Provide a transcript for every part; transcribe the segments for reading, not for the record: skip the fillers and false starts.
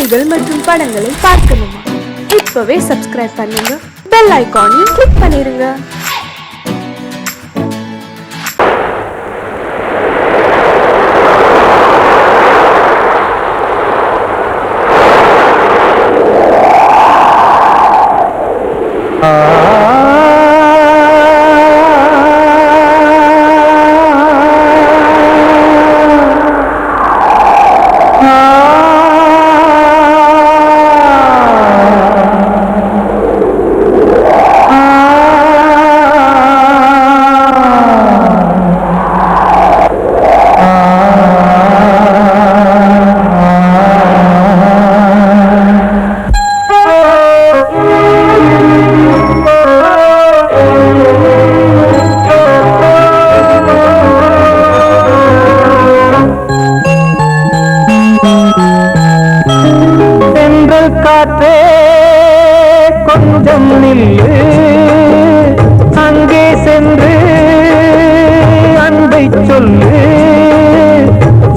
செய்திகள் மற்றும் படங்களை பார்க்கணுமா? இப்பவே சப்ஸ்கிரைப் பண்ணுங்க, பெல் ஐகானையும் கிளிக் பண்ணிருங்க. காற்றே கொஞ்சம் நில்லு, அங்கே சென்று அன்பை சொல்லு.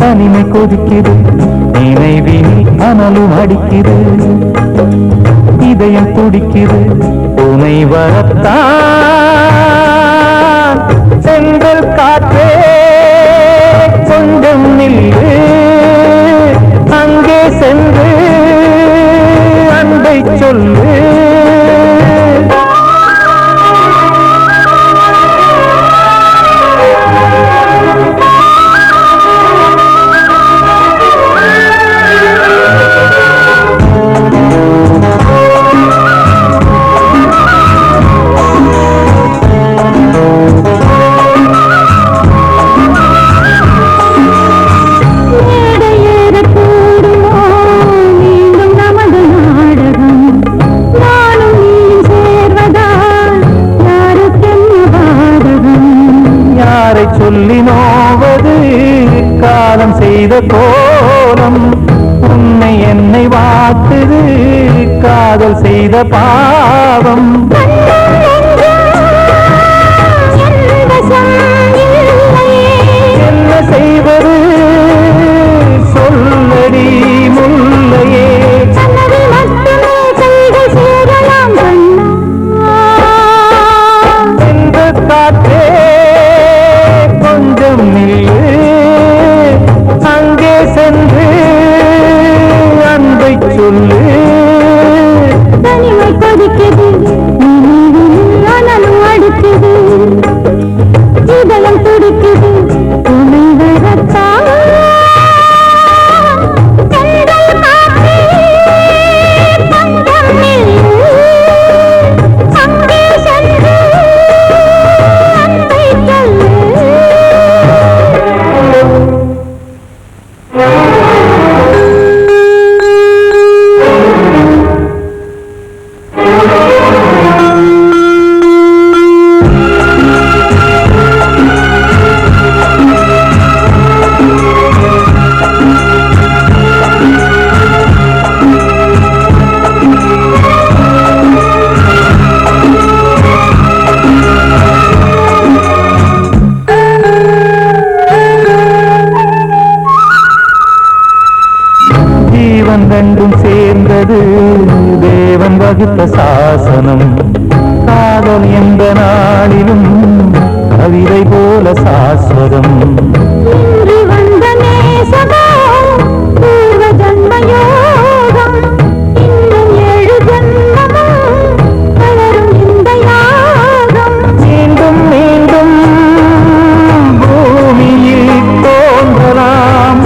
தனிமை கொதிக்குது, நினைவில் அனலும் அடிக்குது, இதயம் துடிக்குது துணை வரத்தான். சென்றல் காற்றே கொஞ்சம் நில்லு, அங்கே சென்று அன்பை சொல்லு. சொல்லி நோவது காலம் செய்த கோலம், உன்னை என்னை வாட்டுது காதல் செய்த பாவம். என்ன செய்வது சொல்லடி முல்லையே, எந்த காற்றே கொஞ்சம் நில்லு, அங்கே சென்று அன்பை சொல்லு. தனிமை கொதிக்குது, அனலும் அடிக்குது, இதயம் துடிக்குது துணை வரத்தான். ரெண்டும் சேர்ந்தது தேவன் வகுத்த சாசனம். காதல் எந்த நாளிலும் கவிதை போல சாஸ்வதம். மீண்டும் மீண்டும் பூமியில் தோன்றலாம்,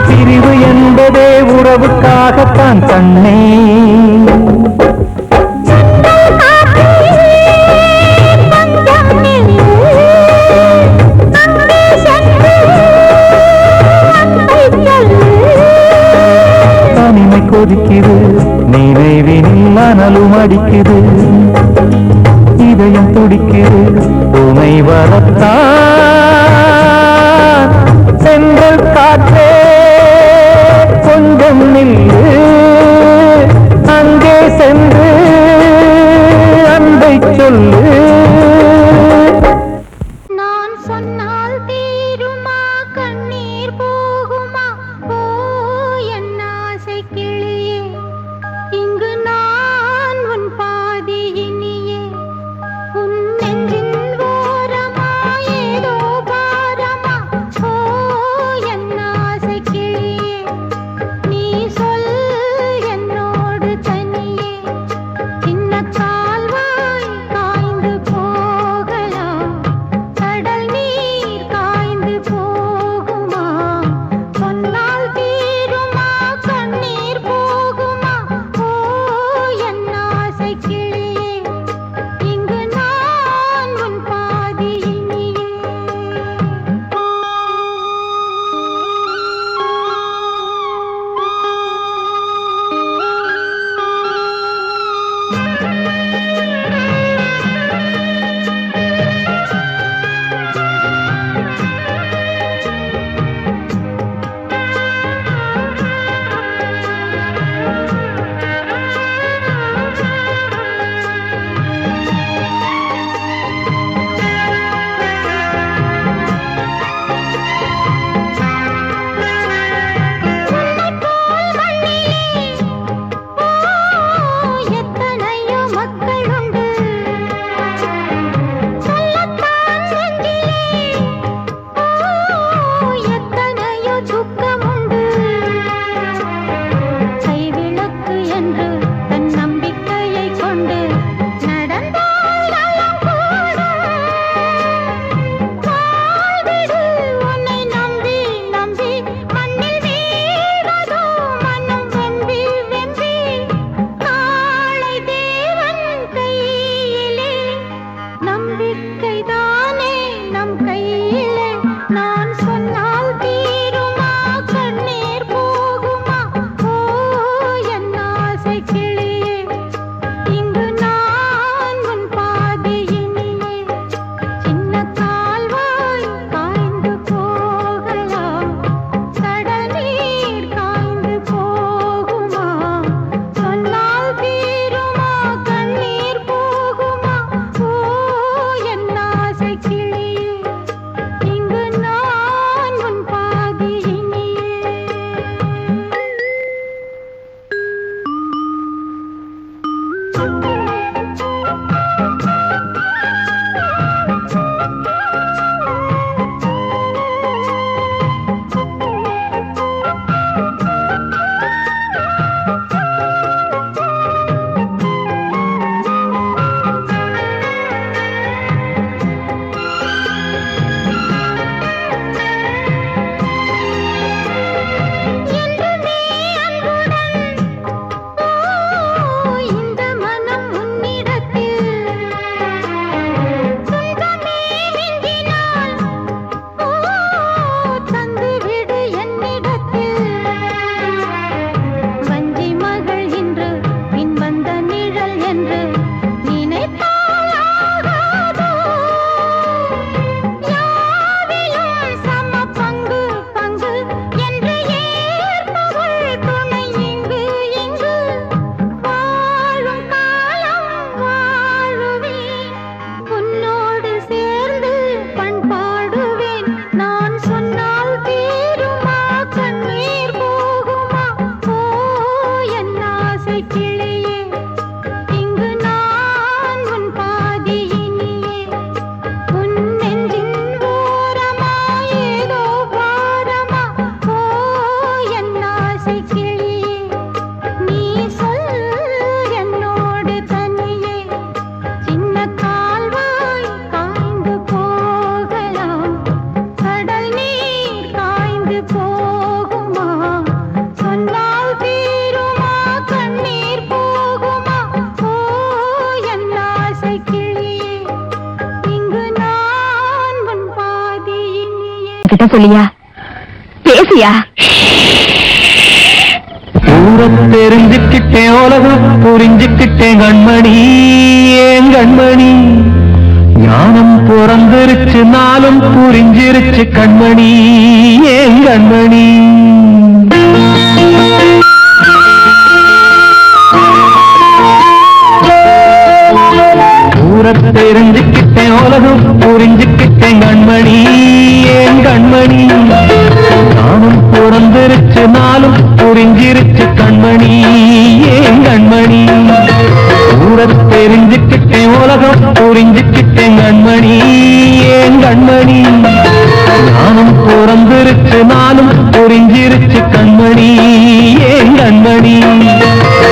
பிரிவு என்பதே உறவுக்காகத்தான் கண்ணே. தனிமை கொதிக்குது, நினைவினில் அனலும் அடிக்குது, இதயம் துடிக்குது துணை வரத்தான். சென்றல் காற்றே கொஞ்சம் நில்லு, கிட்ட சொல்லியா பேசியா ஊரத் தெரிஞ்சுக்கிட்டேன் உலகம் புரிஞ்சுக்கிட்டேன் கண்மணி ஏன் கண்மணி ஞானம் பிறந்திருச்சு நாளும் புரிஞ்சிருச்சு கண்மணி ஏன் கண்மணி ஊரத் தெரிஞ்சுக்கிட்டேன் உலகம் புரிஞ்சுக்கிட்டேன் கண்மணி ஏன் கண்மணி ஞானம் பிறந்திருச்சு நாளும் புரிஞ்சிருச்சு கண்மணி ஏன் கண்மணி ஊரத் தெரிஞ்சுக்கிட்டேன் உலகம் புரிஞ்சுக்கிட்டேன் கண்மணி ஏன் கண்மணி ஞானம் பிறந்திருச்சு நாளும் புரிஞ்சிருச்சு கண்மணி ஏன் கண்மணி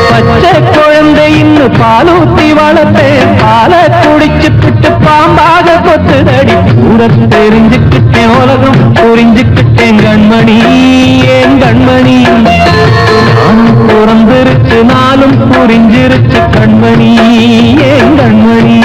பச்சை குழந்தை இன்னும் பாலூத்தி வளர்த்தேன் பாலை குடிச்சு புட்டு பாம்பாக கொத்துதடி ஊரத் தெரிஞ்சுக்கிட்டேன் உலகம் புரிஞ்சுக்கிட்டேன் கண்மணி ஏன் கண்மணி ஞானம் பிறந்திருச்சு நாளும் புரிஞ்சிருச்சு கண்மணி ஏன் கண்மணி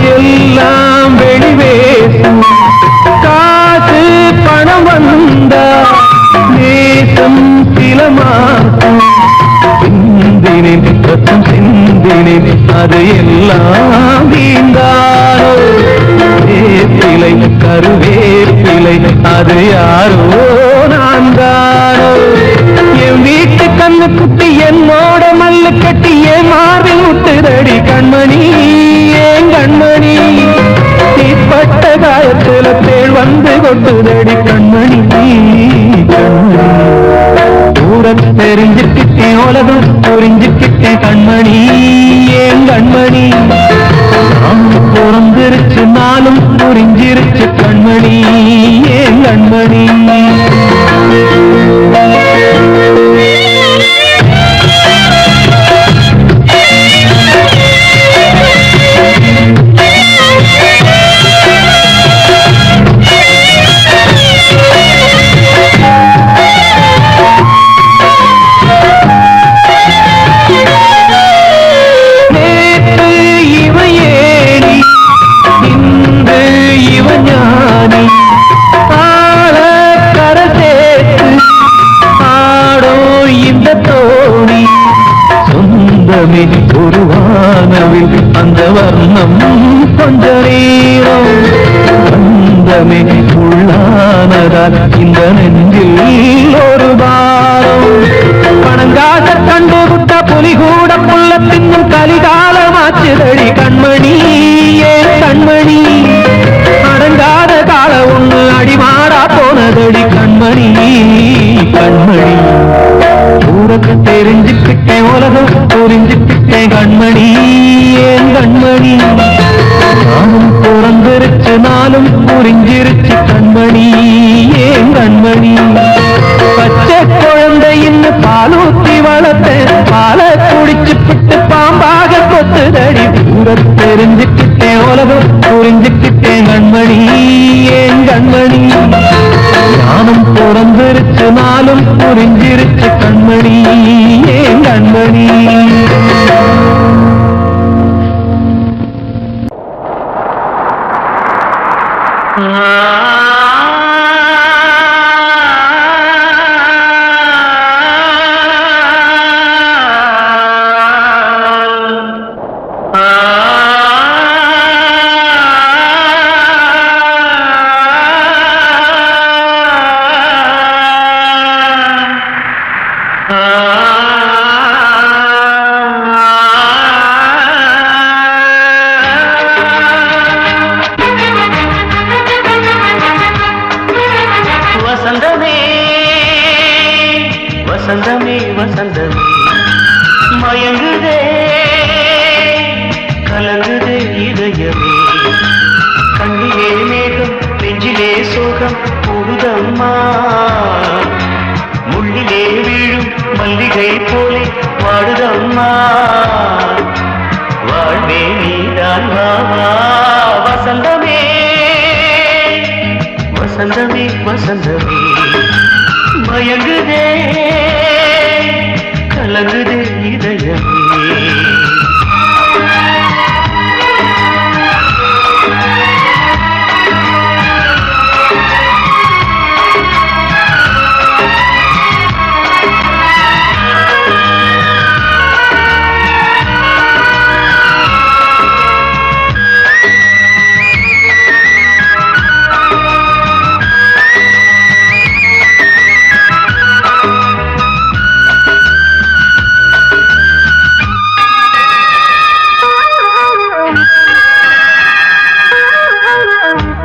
எல்லாம் வெளிவேசும் காசு பணம் வந்தா நேசம் சில மாசம் சிந்தினேன் ரத்தம் சிந்தினேன் அது எல்லாம் வீந்தாரோ வேப்பிலை கருவேப்பிலை அது யாரோ நான் தானோ என் வீட்டு கண்ணு குட்டி என்னோட மல்லு கட்டி என் மார்பில் முட்டுதடி கண்மணி ஏன் கண்மணி தீப்பட்ட காயத்துல தேள் வந்து கொட்டுதடி கண்மணி கண்மணி ஊரத் தெரிஞ்சுக்கிட்டேன் உலகம் புரிஞ்சுக்கிட்டேன் கண்மணி ஏன் கண்மணி நானும் பிறந்திருச்சு நாளும் புரிஞ்சிருச்சு கண்மணி ஏன் கண்மணி ஒரு வானவில் அந்த வர்ணம் கொஞ்ச நேரம் வந்தமே உள்ளானதால் இந்த நெஞ்சில் ஒரு பாரம் பணங்காக கண்டு விட்ட புலி கூட புள்ள தின்னும் கலிகாலமாச்சுதடி கண்மணி ஏன் கண்மணி அடங்காத கால ஒண்ணு அடிமாடா போனதடி கண்மணி கண்மணி ஊரத் தெரிஞ்சுக்கிட்டேன் உலகம் புரிஞ்சுக்கிட்டேன் கண்மணி ஏன் கண்மணி நானும் பிறந்திருச்சு நாளும் புரிஞ்சிருச்சு கண்மணி ஏன் கண்மணி பச்சை குழந்தை இன்னும் பாலூத்தி வளர்த்தேன் பாலை குடிச்சு புட்டு பாம்பாக கொத்துதடி ஊரத் தெரிஞ்சுக்கிட்டேன் உலகம் புரிஞ்சுக்கிட்டேன் கண்மணி ஏன் கண்மணி ஞானம் பிறந்திருச்சு நாளும் புரிஞ்சிருச்சு கண்மணி ஏன் கண்மணி வசந்தமே வசந்தமே மயங்குதே கலங்குதே இதயமே கண்ணிலே மேகம் நெஞ்சிலே சோகம் போகுதம்மா முள்ளிலே மல்லிகை போலே வாடுதம்மா வாழ்வே நீதான் வாவா வசந்தமே வசந்தமே வசந்தமே மயங்குதே கலங்குதே இதயமே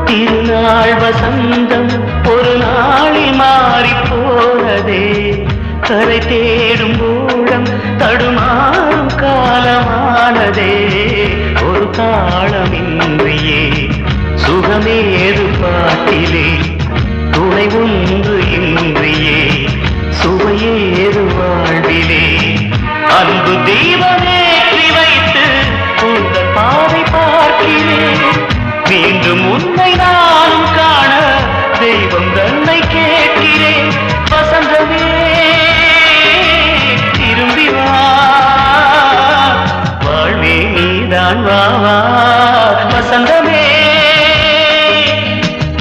திருநாள் வசந்தம் ஒரு நாளில் மாறி போனதே கரை தேடும் ஊழம் தடுமாறும் காலமானதே ஒரு தாளமின்றியே சுகமேது பாட்டிலே துணை ஒன்று இன்றியே சுவையேது வாழ்விலே அன்பு தீபமேற்றி வைத்து உங்கள் பாதை பார்க்கிறேன் மீண்டும் உன்னை நானும் காண தெய்வம் தன்னை கேட்கிறேன் வசந்தமே திரும்பி வா வாழ்வே நீதான் வாவா வசந்தமே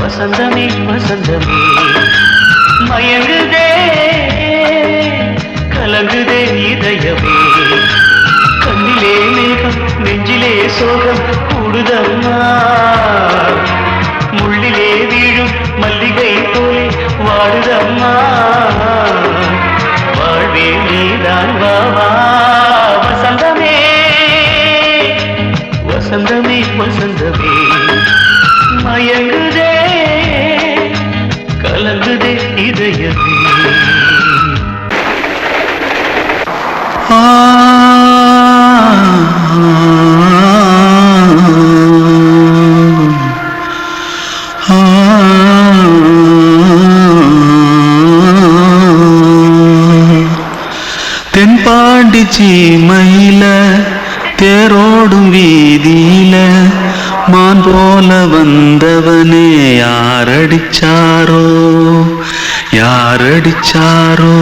வசந்தமே வசந்தமே மயங்குதே கலங்குதே இதயமே கண்ணிலே மேகம் நெஞ்சிலே சோகம் கூடுதம்மா முள்ளிலே வீழும் மல்லிகை போலே வாடுதம்மா வாழ்வே நீதான் வாவா வசந்தமே வசந்தமே வசந்தமே மயங்குதே கலங்குதே இதயமே தென்பாண்டி சீமையில தேரோடும் வீதியில மான் போல வந்தவனே யாரடிச்சாரோ யாரடிச்சாரோ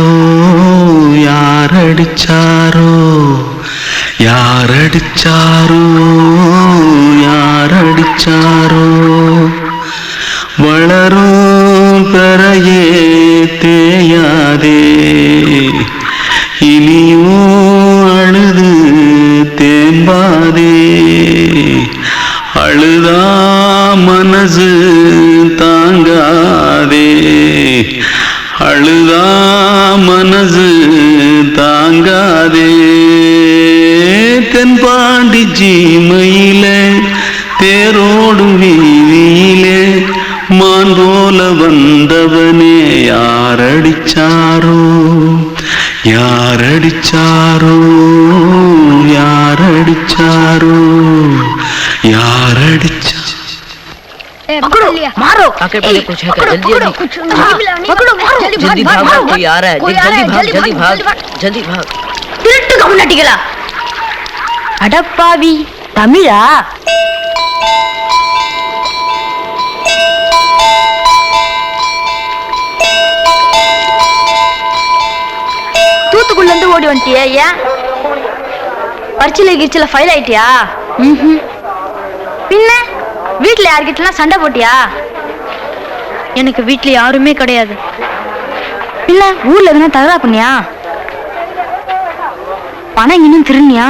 யாரடிச்சாரோ யாரடிச்சாரோ யாரடிச்சாரோ வளரும் பெறையே தேயாதே இனியும் அழுது தேம்பாதே அழுதா மனசு தாங்காதே அழுதா மனசு தாங்காதே தென்பாண்டி சீமையில தேரோடும் வீதியிலே மான் போல வந்தவனே யாரடிச்சாரோ யாரடிச்சாரோ யாரடிச்சாரோ யாரடிச்சா पकड़ो मारो आके पहले कुछ है क्या जल्दी जल्दी पकड़ो मारो जल्दी भाग कोई आ रहा है जल्दी भाग திருட்டுக்கு முன்னாடிகளா அடப்பாவி தமிழா தூத்துக்குள்ள இருந்து ஓடி வந்துட்டியா ஏன் பரிச்சையில கிரிச்சில ஃபைல் ஆயிட்டியா பின்ன வீட்டுல யார்கிட்டலாம் சண்டை போட்டியா எனக்கு வீட்டுல யாருமே கிடையாது இல்ல ஊர்ல எதுனா தகரா பண்ணியா பணம் இன்னும் திருநியா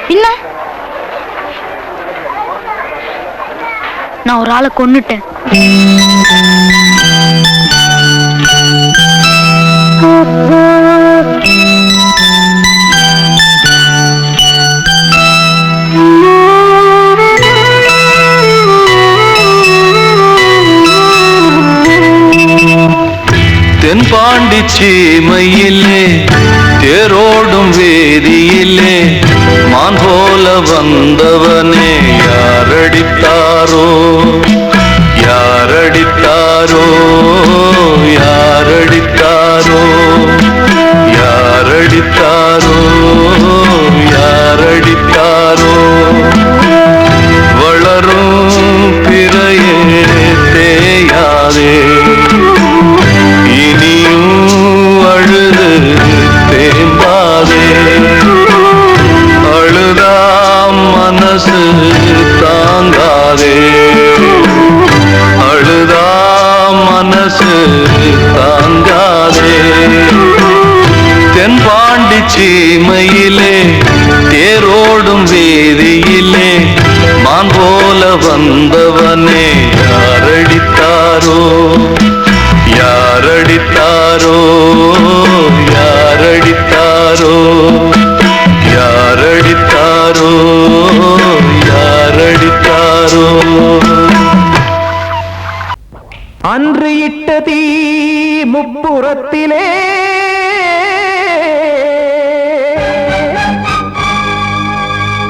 பின்ன நான் ஒரு ஆளை கொன்னுட்டேன் தென்பாண்டி சீமையிலே தேரோடும் வேதியிலே மான் போல வந்தவனே யாரடித்தாரோ யாரடித்தாரோ யாரடித்தாரோ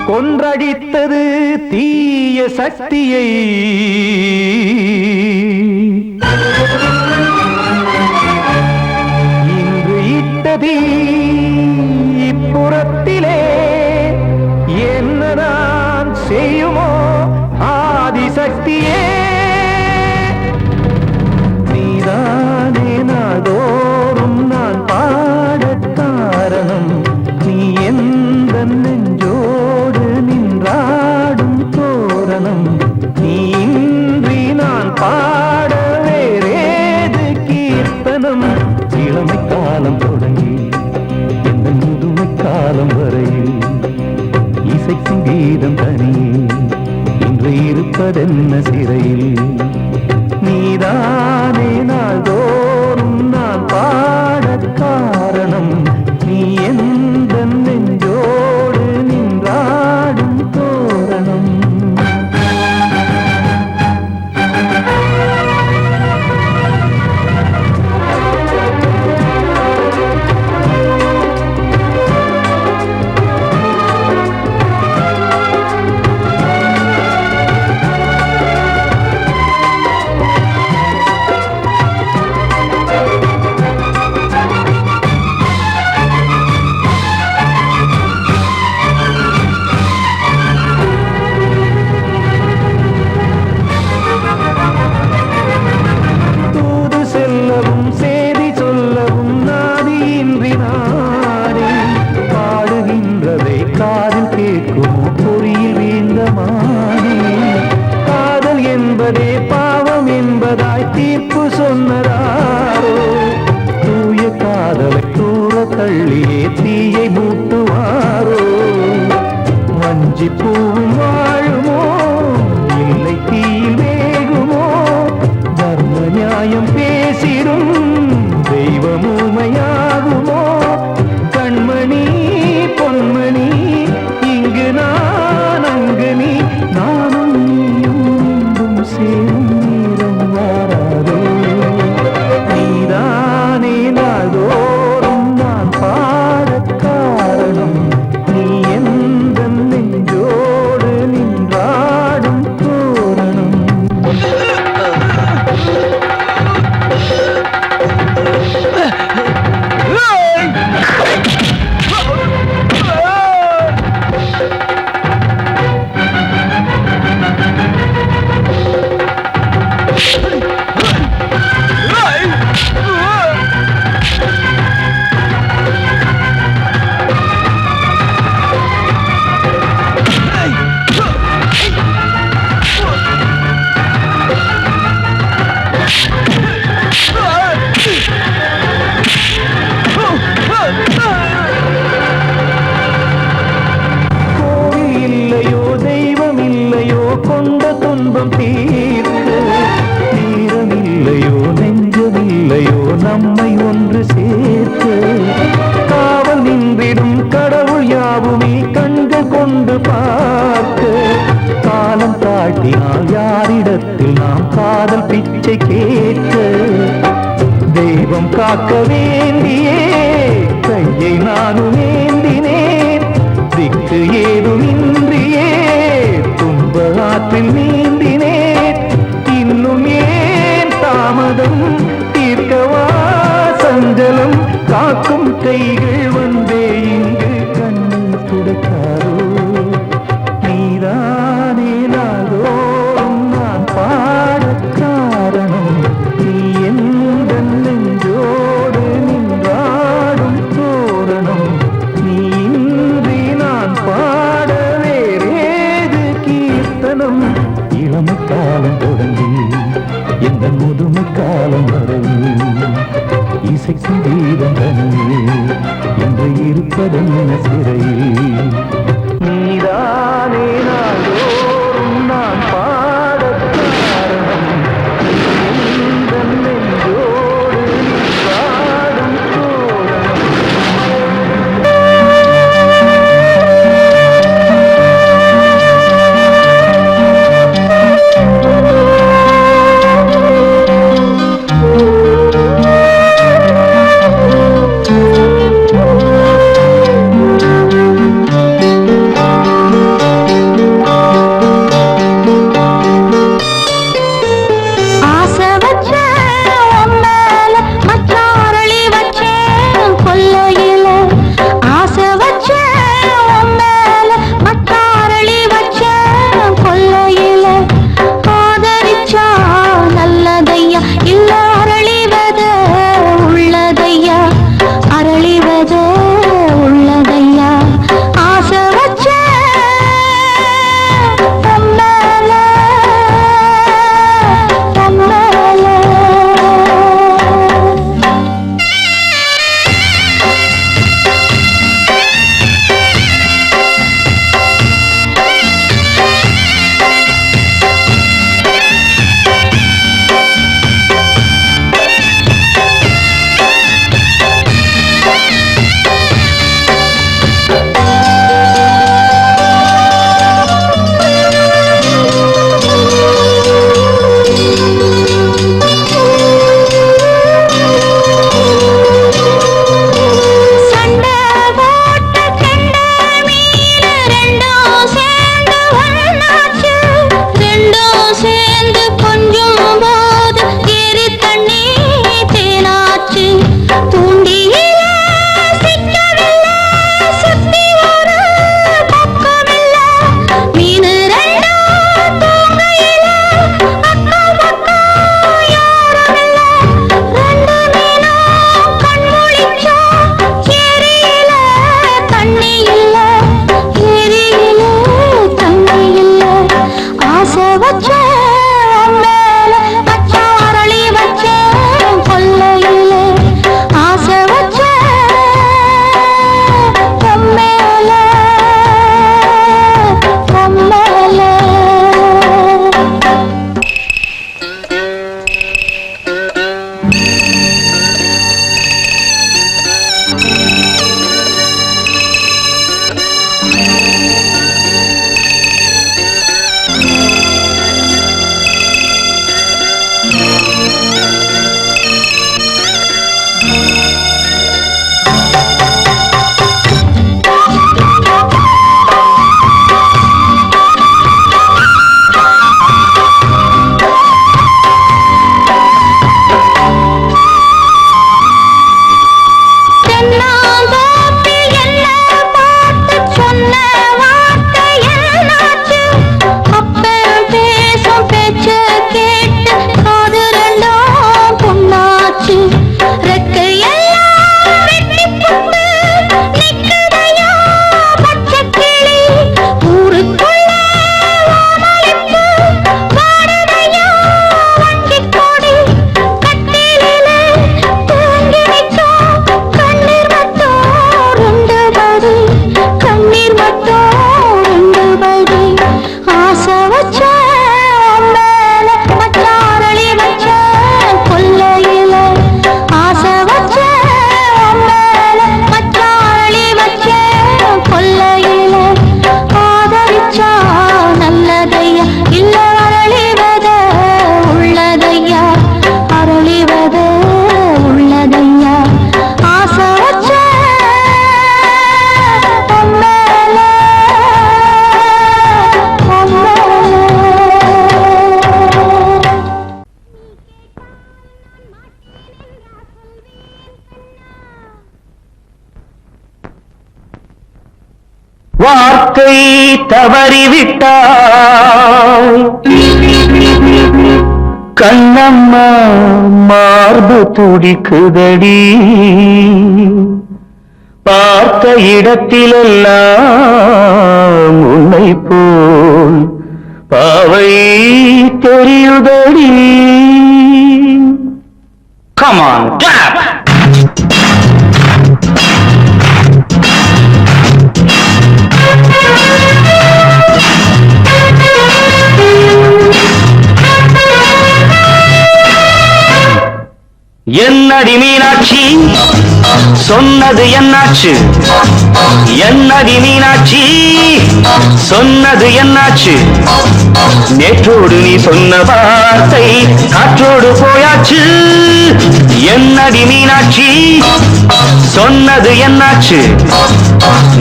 கொன்றடித்தது தீய சக்தியை இன்று இட்டதீ இப்புறத்திலே என்னதான் செய்யுமோ ஆதிசக்தியே நீதானே நாள்தோறும் நான் பாடக் காரணம் நீ எந்த நெஞ்சோடு நின்றாடும் தோரணம் நீ இன்றி நான் பாட வேறேது கீர்த்தனம் இளமை காலம் தொடங்கி எந்த முதுமை காலம் வரையில் இசை சங்கீதம் தனியே இன்று இருப்பதென்ன சிறையில் நீதானே நாள்தோறும் நான் பாடக் காரணம் நீ எந்த நெஞ்சோடு நின்றாடும் தோரணம் தள்ளியே தீயை மூட்டுவாரோ வஞ்சி பூவும் வாழுமோ இல்லை தீயில் வேகுமோ தர்ம நியாயம் பேசிடும் தெய்வமுமையாகுமோ கண்மணி பொன்மணி இங்கு நான் அங்கு நீ நானும் நீயும் மீண்டும் சேரும் நேரம் வாராதோ நீதானே நாள்தோ பாடக் காரணம் நீ எந்த நெஞ்சோடு நின்றாடும் தோரணம் கொண்ட துன்பம் தீர்க்க நேரமில்லையோ நெஞ்சமில்லையோ நம்மை ஒன்று சேர்க்க காவல் நின்றிடும் கடவுள் யாவுமே கண்கள் கொண்டு பார்க்க காலம் தாட்டினால் யாரிடத்தில் நாம் காதல் பிச்சை கேட்க தெய்வம் காக்க வேண்டியே கையை நானும் ஏந்தினேன் திக்கு ஏதுமின்றியே ஆற்றில் நீந்தினேன் இன்னும் ஏன் தாமதம் தீர்க்கவா சஞ்சலம் காக்கும் கைகள் வந்தே இங்கு கண்ணீர் துடைக்காரோ நீதானே நாள்தோறும் நான் பாடக் காரணம் நீ எந்த நெஞ்சோடு நின்றாடும் தோரணம் நீ இன்றி நான் பாட வேறேது கீர்த்தனம் இளமை காலம் தொடங்கி எந்த முதுமை காலம் வரையில் இசை சங்கீதம் தனியே என்று இருப்பதென்ன சிறையில் நீதானே நாள்தோறும் நான் பாடக் காரணம் எந்த நெஞ்சோடு நின்றாடும் தோரணம் வார்த்தை தவறிவிட்டாய் கண்ணம்மா மார்பு துடிக்குதடி பார்த்த இடத்திலெல்லாம் உன்னை போல் பாவை தெரியுதடி. Come on, clap! என்னடி மீனாட்சி சொன்னது என்னாச்சு? என்னடி மீனாட்சி சொன்னது என்னாச்சு? நேற்றோடு நீ சொன்ன வார்த்தை காற்றோடு போயாச்சு. என்னடி மீனாட்சி சொன்னது என்னாச்சு?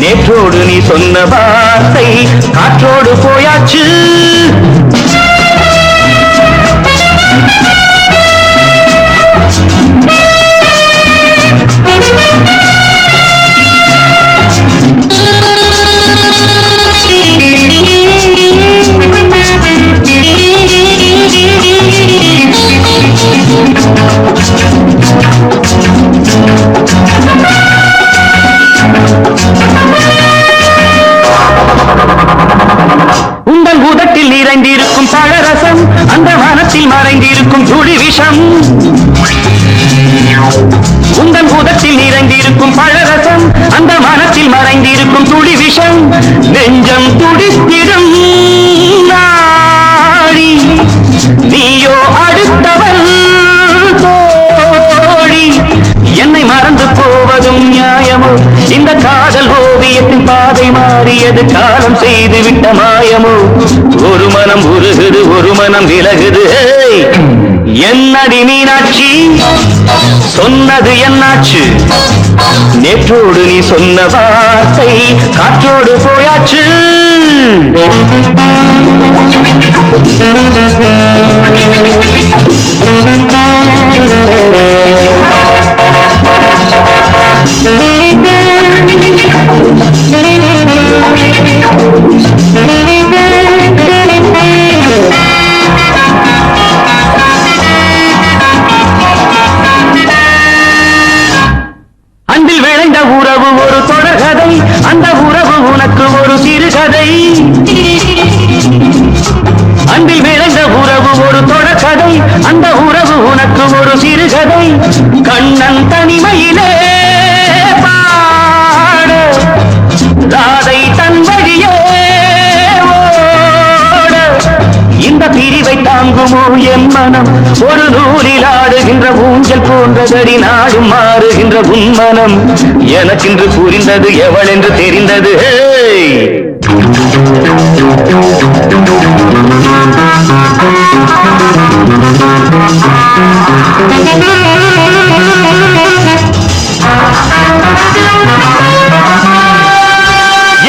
நேற்றோடு நீ சொன்ன வார்த்தை காற்றோடு போயாச்சு. உங்கள் உதட்டில் நிறைந்திருக்கும் பழரசம் அந்த வானத்தில் மறைந்திருக்கும் துளி விஷம். உங்கள் உதட்டில் நிறைந்திருக்கும் பழரசம் அந்த வானத்தில் மறைந்திருக்கும் துளி விஷம். நெஞ்சம் துடித்திடும் நாடி நீயோ அடுத்தவள் தோழி. என்னை மறந்து போவதும் நியாயமோ? இந்த காதல் ஓவியத்தின் பாதை மாறியது காலம் செய்து விட்ட மாயமோ? ஒரு மனம் உருகுது ஒரு மனம் விலகுது. என்னடி மீனாட்சி சொன்னது என்னாச்சு? நேற்றோடு நீ சொன்ன வார்த்தை காற்றோடு போயாச்சு. அன்பில் விளைந்த உறவு ஒரு தொடர்கதை, அந்த உறவு உனக்கு ஒரு சிறுகதை. அன்பில் விளைந்த உறவு ஒரு தொடர்கதை, அந்த உறவு உனக்கு ஒரு சிறுகதை. கண்ணன் தனிமையிலே பாட ராதை தன் வழியே ஓட. இந்த பிரிவை தாங்குமோ என் மனம்? ஒரு நூலில் ஆடுகின்ற ஊஞ்சல் போன்றதடி நாடும் மாறுகின்ற உன்மனம். எனக்கென்று புரிந்தது எவள் என்று தெரிந்தது.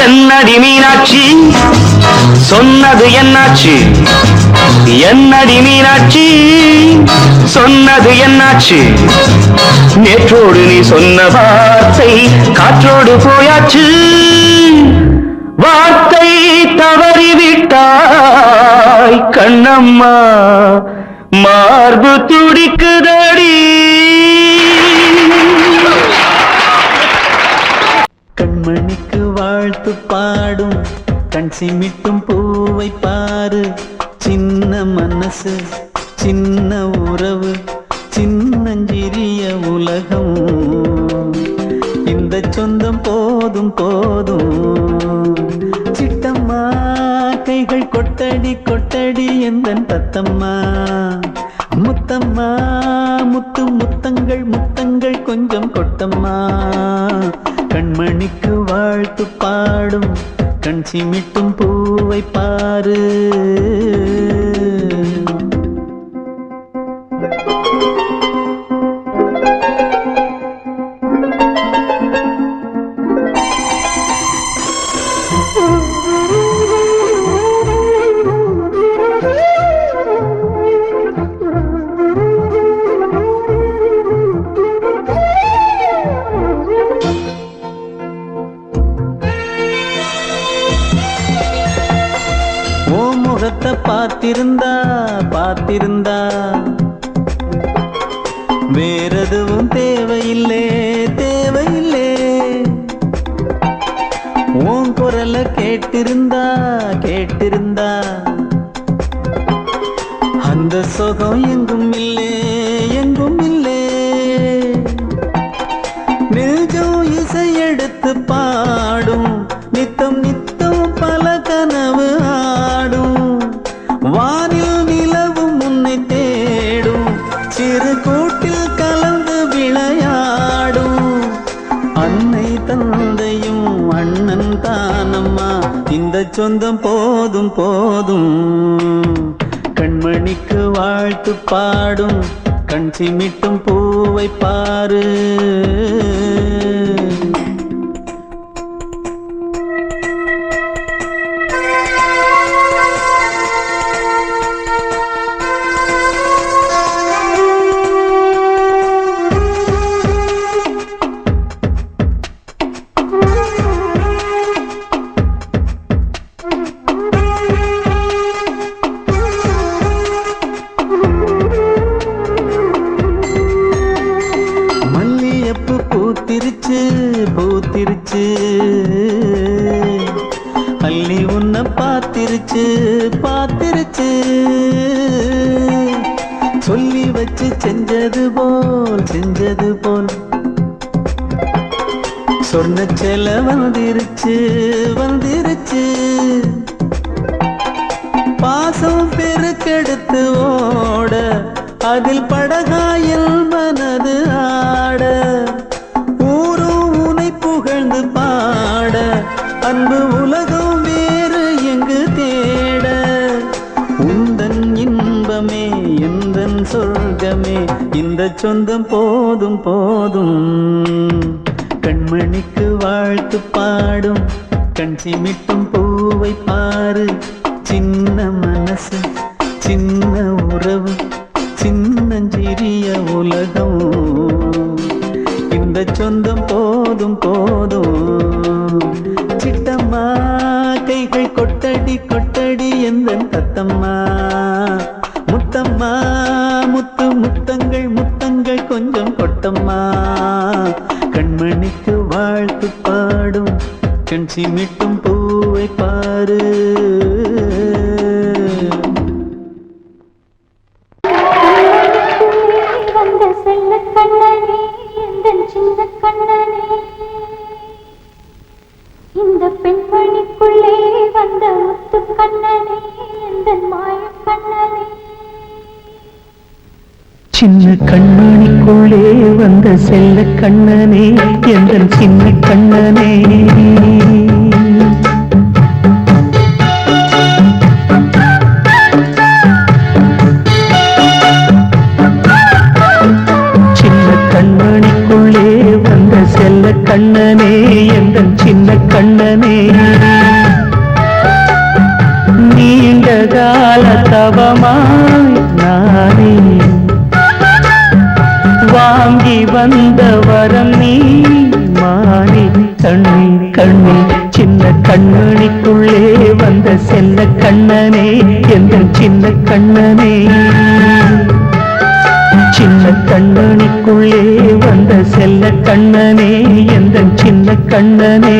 என்னடி மீனாட்சி சொன்னது என்னாச்சு என்னடி மீனாட்சி சொன்னது என்னாச்சு நேற்றோடு நீ சொன்ன வார்த்தை காற்றோடு போயாச்சு வார்த்தை தவறிவிட்டாய் கண்ணம்மா மார்பு துடிக்குதடி கண்மணிக்கு வாழ்த்து பாடும் கண் சிமிட்டும் பூவை பாரு சின்ன மனசு சின்ன உறவு சின்னஞ்சிறிய உலகம் இந்த சொந்தம் போதும் போதும் சிட்டம்மா கைகள் கொட்டடி கொட்டடி எந்தன் தத்தம்மா முத்தம்மா முத்து முத்தங்கள் முத்தங்கள் கொஞ்சம் கொட்டம்மா கண்மணிக்கு வாழ்த்து பாடும் கண் சிமிட்டும் பூவை பாரு பார்த்திருந்தா பார்த்திருந்தா வேறெதுவும் தேவையில்லை தேவையில்லை உன் குரல கேட்டிருந்தா கேட்டிருந்தா அந்த சுகம் எங்கும் இல்லை எங்கும் இல்லை நெஞ்சம் இசை எடுத்து பாடும் நித்தம் நித்தம் பல கனவு ஆடும் வானில் நிலவும் உன்னை தேடும் சிறு கூட்டில் கலந்து விளையாடும் அன்னை தந்தையும் அண்ணன் தானம்மா இந்த சொந்தம் போதும் போதும் கண்மணிக்கு வாழ்த்து பாடும் கண் சிமிட்டும் பூவை பாரு பூத்திருச்சு பூத்திருச்சு அள்ளி உன்னை பார்த்திருச்சு பார்த்திருச்சு சொல்லி வச்சு செஞ்சது போல் சொன்ன செல வந்துருச்சு வந்துருச்சு பாசம் பெருக்கெடுத்து ஓட அதில் படகாயில் மனது ஆட புகழ்ந்து பாட அன்பு உலகம் வேறு எங்கு தேட உந்தன் இன்பமே எந்தன் சொர்க்கமே இந்த சொந்தம் போதும் போதும் கண்மணிக்கு வாழ்த்து பாடும் கண் சிமிட்டும் பூவை பாரு சின்ன மனசு சின்ன உறவு சின்னஞ்சிறிய உலகம் இந்த சொந்தம் போதும் போதும் சிட்டம்மா கைகள் கொட்டடி கொட்டடி எந்தன் தத்தம்மா முத்தம்மா முத்து முத்தங்கள் முத்தங்கள் கொஞ்சம் கொட்டம்மா கண்மணிக்கு வாழ்த்து பாடும் கண் சிமிட்டும் பூவை பாரு இந்த பெண்மணிக்குள்ளே வந்த முத்து கண்ணனே இந்த மாய கண்ணனே சின்ன கண்மணிக்குள்ளே வந்த செல்ல கண்ணனே எந்தன் சின்ன கண்ணனே கண்மணிக்குள்ளே வந்த செல்ல கண்ணனே எந்தன் சின்ன கண்ணனே தவமாய் நானே வாங்கி வந்த வரம் நீ மானே கண்ணீர் கண்ணீர் சின்ன கண்மணிக்குள்ளே வந்த செல்ல கண்ணனே எந்த சின்ன கண்ணனே சின்ன கண்ணனுக்குள்ளே வந்த செல்ல கண்ணனே எந்த சின்ன கண்ணனே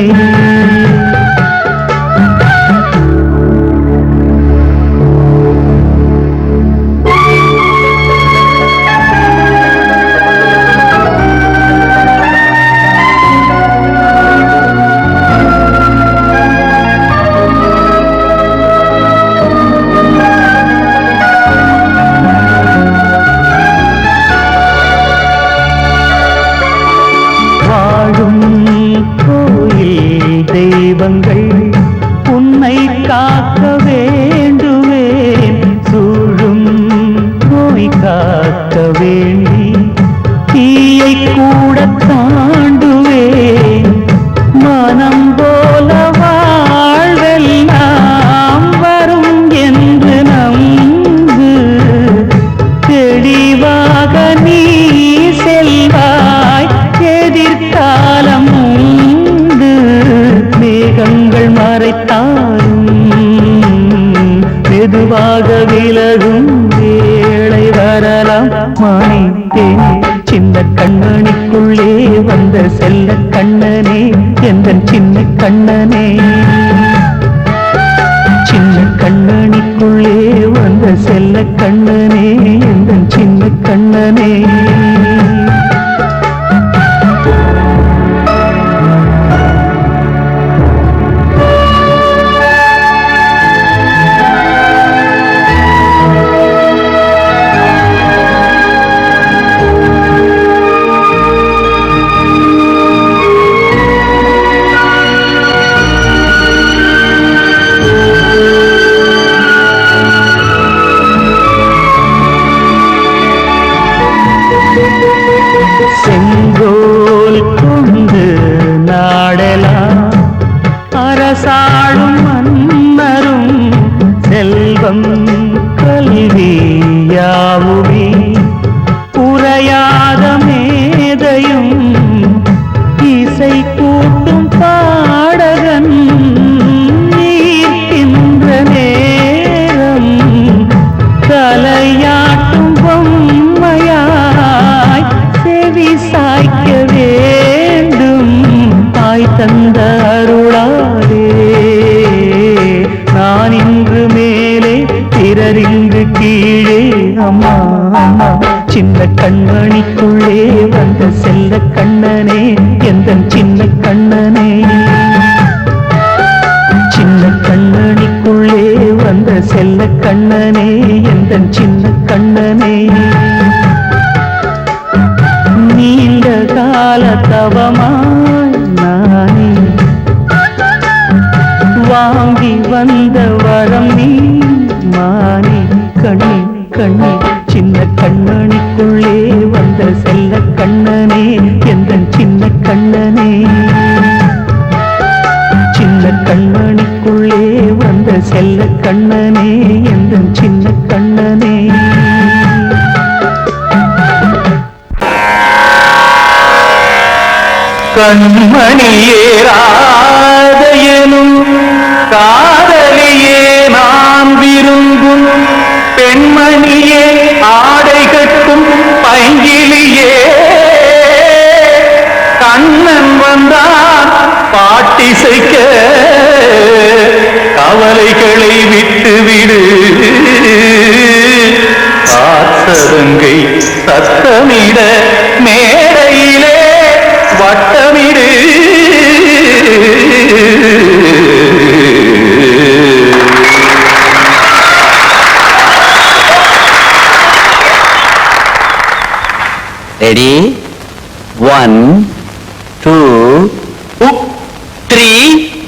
தெய்வங்கள் உன்னை காக்க வேண்டுவேன் சூழும் நோய் காக்க வேண்டி தீயை கூட தாண்டுவேன் மனம் போல வாழ்வெல்லாம் வரும் என்று நம்பு தெளிவாக நீ செல்வாய் எதிர்காலம் மேகங்கள் மறைத்தாலும் மெதுவாக விலகும் வேளை வரலாம் மானித்தேன் சின்ன கண்ணனிக்குள்ளே வந்த செல்ல கண்ணனே எந்த சின்ன கண்ணனே சின்ன கண்ணனிக்குள்ளே வந்த செல்ல கண்ணனே எந்த சின்ன கண்ணனே செங்கோல் கொண்டு நாடலாம் அரசாளும் மன்னரும் செல்வம் கல்வியாவுமே உரையாத மேதையும் இசை கூட்டும் பாடகன் ஈர்க்கின்ற நேரம் தலையாட்டும் பொம்மையாய் செவி சாய்க்க வேண்டும் தாய் தந்த அருளாலே நான் இன்று மேலே பிறர் இங்கு கீழே அம்மா அம்மா சின்ன கண்மணிக்குள்ளே வந்த செல்ல கண்ணனே எந்த சின்ன கண்ணனே சின்ன கண்ணனிக்குள்ளே வந்த செல்ல கண்ணனே எந்த சின்ன கண்ணனே நீண்ட கால தவமாய் நானே வாங்கி வந்த வரம் நீ மானே கண்ணே கண்ணே சின்ன கண்ணனிக்குள்ளே வந்த செல்ல கண்ணனே எந்த சின்ன கண்ணனே சின்ன கண்ணனிக்குள்ளே வந்த செல்ல கண்ணனே எந்த சின்ன கண்ணனே கண்மணியேராதையனும் காதலியே நான் விரும்பும் பெண்மணியே ஆடை கட்டும் பைங்கிலியே கண்ணன் வந்தான் பாட்டிசைக்க கவலைகளை விட்டுவிடு ஆசதங்கை சத்தமிட மேடையிலே வட்டமிடு ரெடி 1 2 3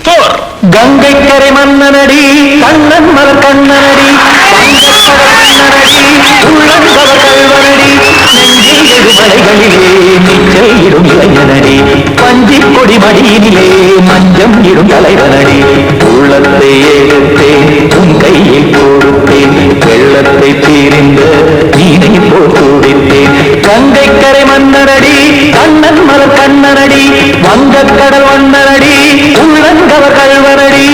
4 கங்கைக்கரை மன்னனடி கண்ணன் மலர் கண்ணனடி உள்ளங்கவ கல்வனடி நெஞ்சில் எழுமலைகளிலே நிச்சல் இடும் இளைஞனடி பஞ்சி கொடி மடியினிலே மஞ்சம் இடும் தலைவனடி உள்ளத்தை எடுத்தேன் உன் கையில் கொடுத்தேன் பிரிந்த நீனை போல் துடித்தேன். கங்கைக்கரை மன்னரடி கண்ணன் மலர் கண்ணனடி வங்கக்கடல் வண்ணனடி உள்ளங்கவர் கல்வனடி.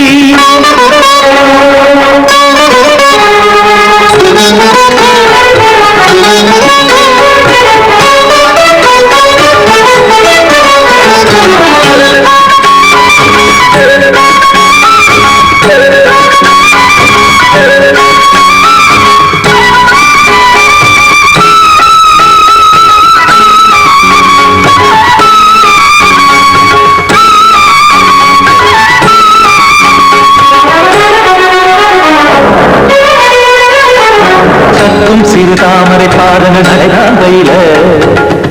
சிறு தாமரை பாதங்கள் நடைதான் கையில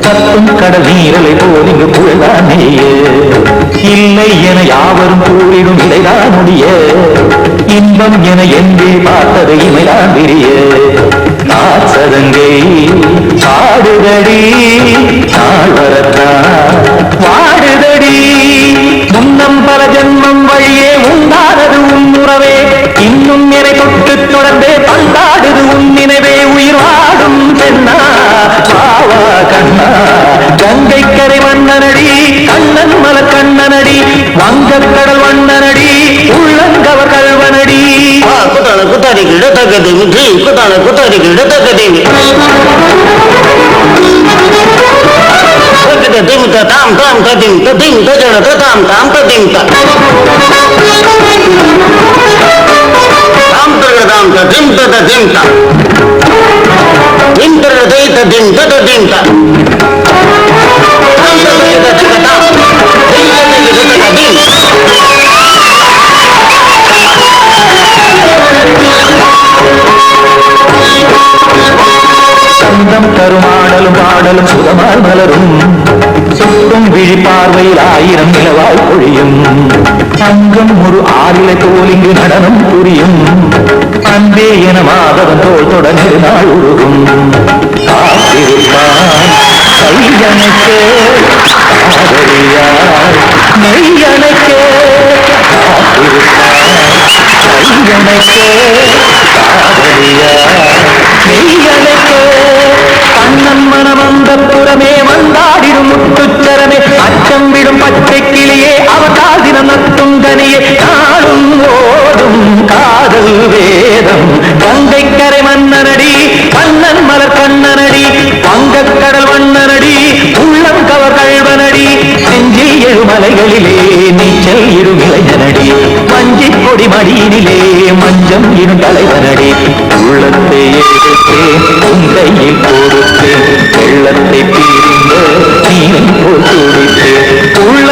சத்தும் கடல் நீரலை போல் இங்கு புழதான் நெய்ய இல்லை என யாவரும் கூறிடும் இடைதான் முடிய இன்பம் என எங்கே பார்த்தது இமைதான் விரிய நாச்சதங்கை பாடுதடி நாள் வரத்தான் வாடுதடி முன்னம் பல ஜென்மம் வழியே உண்டானது உன்னுறவே இன்னும் என்னை தொட்டு தொடர்ந்தே பந்தாடுது உன் நினைவே உயிர் வாடும் பெண்ணா பாவா கண்ணா கங்கைக்கரை மன்னனடி கண்ணன் மல கண்ணனடி வங்கக்கடல் வண்ணனடி உள்ளங்கவர் கல்வனடி. குத்தான குத்தாடி கிடத்தக்கதை மிஞ்சி குத்தான குத்தாடி கிடத்தக்கதை திமுக தாம் தாம் ததிம் ததிம் தஜன தாம் தாம் ததிம் தாம் தரகதாம் ததிம் ததிம் தாம் இந்தரதை ததிம் ததிம் தாம் தாம் ததிம் ததிம் சந்தம் தருமாடலும் பாடலும் சுகமால் மலரும் சுட்டும் விழி பார்வையில் ஆயிரம் நிலவாய் பொழியும் அங்கம் ஒரு ஆறிலை தோலிங்கு நடனம் புரியும் அன்பே என மாதவன் தோல் தொடர்ந்து நாள் உருகும் காத்திருப்பான் கையணைக்கே காதலியார் மெய்யணைக்கே காத்திருப்பான் கையணைக்கே காதலியார் மெய்யணைக்கே கண்ணன் மனமந்த புறமே வந்தாடிடும் முத்துச்சரமே அச்சம் விடும் பச்சை கிளியே அவதால் தினம் நத்தும் கனியே நாளும் ஓடும் காதல் வேதம் கங்கைக்கரை மன்னனடி கண்ணன் மலர் கண்ணனடி வங்கக்கடல் வண்ணனடி உள்ளம் கவர் கல்வனடி செஞ்சில் எழுமலைகளிலே நீச்சல் இரும் இளைஞனடி மஞ்சி கொடி மடியினிலே மஞ்சம் இரும் தலைவனடி உள்ளத்தை எடுத்தேன் உங்கையில் கொடுத்தேன் வெள்ளத்தை பிரிந்த நீரை போல் துடித்தேன் உள்ள